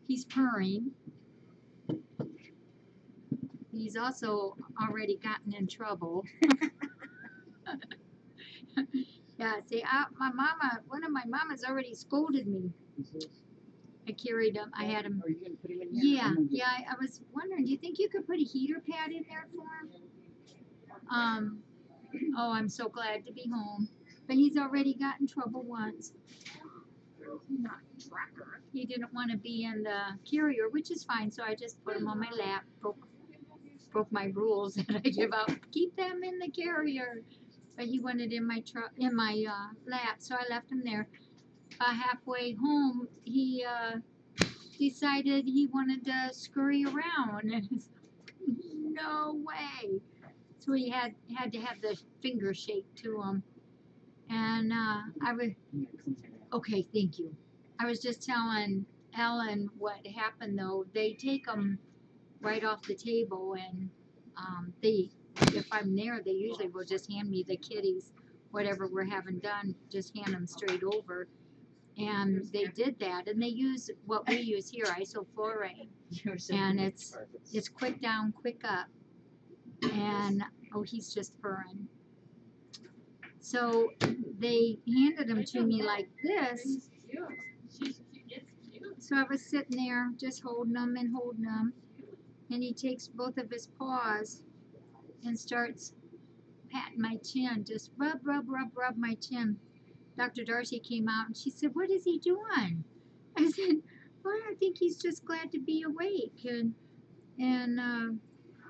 He's purring. He's also already gotten in trouble. Yeah, see, one of my mamas already scolded me. I carried him. I had him. Are you going to put him in here? Yeah, yeah. I was wondering, do you think you could put a heater pad in there for him? Oh, I'm so glad to be home. But he's already got in trouble once. Not tracker. He didn't want to be in the carrier, which is fine. So I just put him on my lap. Broke my rules that I give out. Keep them in the carrier. But he wanted in my lap, so I left him there. Halfway home, he decided he wanted to scurry around, and it's like, no way. So he had to have the finger shake to him, and I was okay. Thank you. I was just telling Ellen what happened though. They take them right off the table, and if I'm there, they usually will just hand me the kitties, whatever we're having done, just hand them straight over. And they did that, and they use what we use here, isoflurane, and it's quick down, quick up. And oh, he's just purring. So they handed him to me like this. So I was sitting there just holding him, and he takes both of his paws and starts patting my chin, just rub my chin. Dr. Darcy came out and she said, "What is he doing?" I said, "Well, I think he's just glad to be awake." And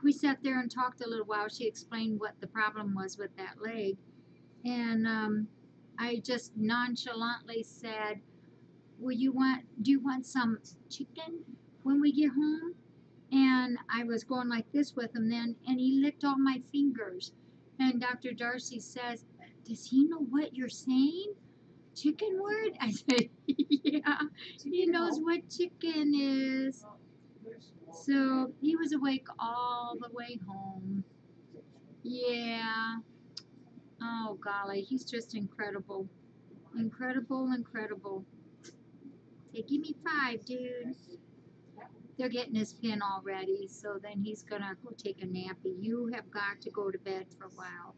we sat there and talked a little while. She explained what the problem was with that leg. And I just nonchalantly said, do you want some chicken when we get home? And I was going like this with him then, and he licked all my fingers. And Dr. Darcy says, "Does he know what you're saying? Chicken word?" I said, "Yeah, he knows what chicken is." So he was awake all the way home. Yeah. Oh, golly, he's just incredible. Incredible. Hey, give me 5, dude. They're getting his pin already, so then he's gonna go take a nappy. You have got to go to bed for a while.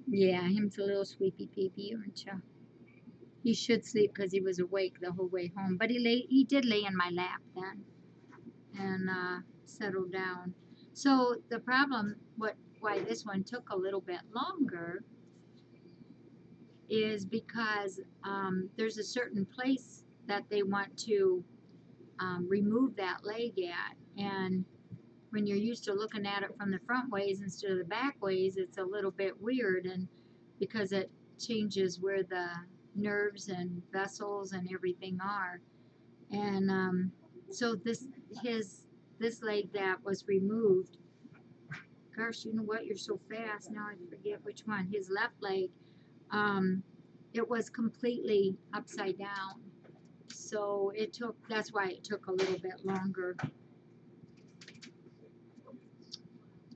Yeah, him's a little sleepy peepee, aren't you? He should sleep because he was awake the whole way home. But he did lay in my lap then and settled down. So the problem, why this one took a little bit longer, is because there's a certain place that they want to remove that leg at, and when you're used to looking at it from the front ways instead of the back ways, it's a little bit weird, and because it changes where the nerves and vessels and everything are. And so this leg that was removed, gosh, you know what, you're so fast now, I forget which one. His left leg, it was completely upside down, so that's why it took a little bit longer.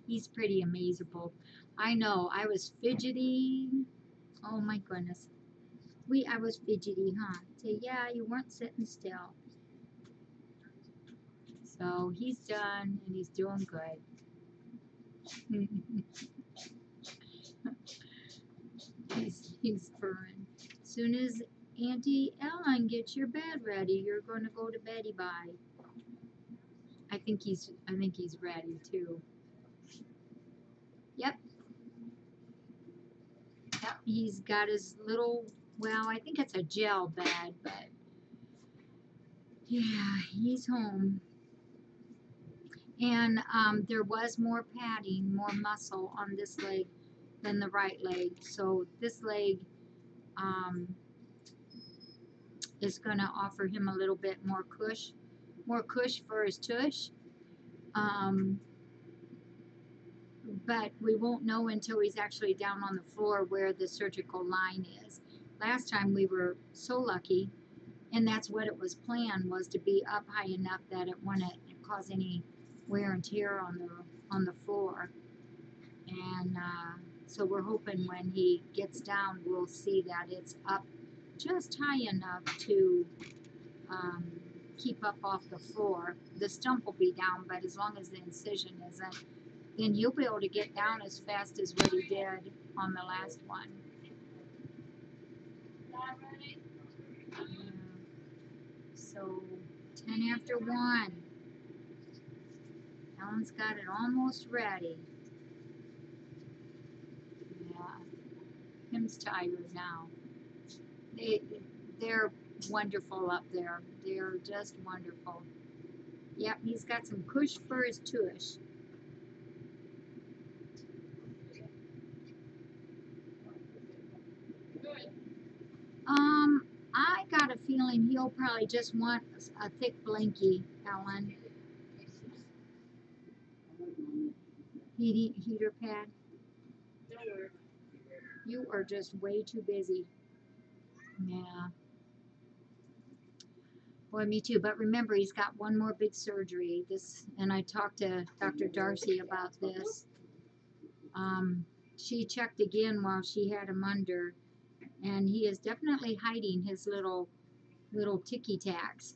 He's pretty amazable. I know, I was fidgety. Oh my goodness. I was fidgety, huh? Say, yeah, you weren't sitting still. So he's done, and he's doing good. He's purring. As soon as Auntie Ellen gets your bed ready, you're going to go to beddy bye. I think he's ready too. Yep. Yep, he's got his little, well, I think it's a gel bed, but yeah, he's home. And there was more padding, more muscle on this leg than the right leg. So this leg is going to offer him a little bit more cush for his tush. But we won't know until he's actually down on the floor where the surgical line is. Last time we were so lucky, and that's what it was planned, was to be up high enough that it wouldn't cause any wear and tear on the floor. And so we're hoping when he gets down, we'll see that it's up just high enough to keep up off the floor. The stump will be down, but as long as the incision isn't, then he'll be able to get down as fast as what he did on the last one. Yeah. So 10 after 1. Ellen's got it almost ready. Yeah, Tim's tired now. They're wonderful up there. They're just wonderful. Yep, he's got some cush for his tush. I got a feeling he'll probably just want a thick blankie, Ellen. Heater pad. You are just way too busy. Yeah. Boy, me too. But remember, he's got one more big surgery. And I talked to Dr. Darcy about this. She checked again while she had him under, and he is definitely hiding his little ticky tacks.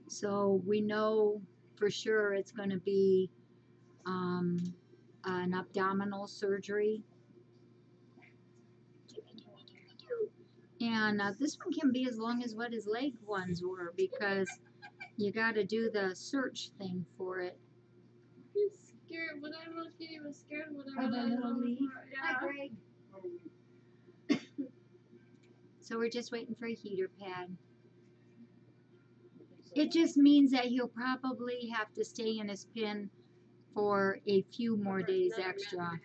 So we know for sure it's going to be an abdominal surgery. And this one can be as long as what his leg ones were, because you got to do the search thing for it. He's scared. When I looked, he was scared when I Of a little leaf. Yeah. Hi, Greg. So we're just waiting for a heater pad. It just means that he'll probably have to stay in his pen for a few more days extra,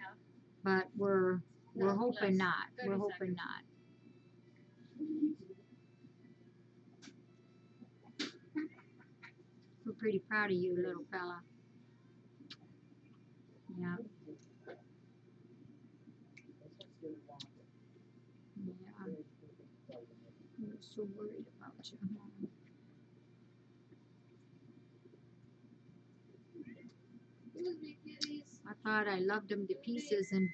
but we're hoping not. We're hoping not. We're pretty proud of you, little fella. Yeah. Yeah. I'm so worried about you. I thought I loved him to pieces, and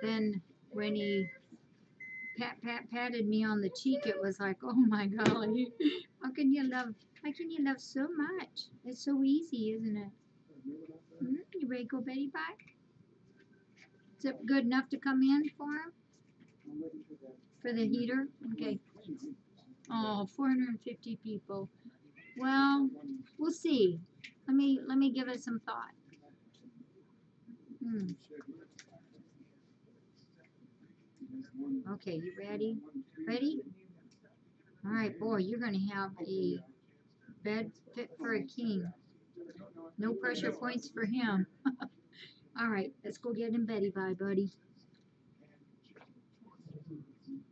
then when he patted me on the cheek, it was like, oh my golly, how can you love so much? It's so easy, isn't it? You ready to go Betty back? Is it good enough to come in for him? For the heater? Okay. Oh, 450 people. Well, we'll see. Let me give it some thought. Okay, you ready? Ready? All right, boy, you're going to have a bed fit for a king. No pressure points for him. All right, let's go get in Betty. Bye, buddy.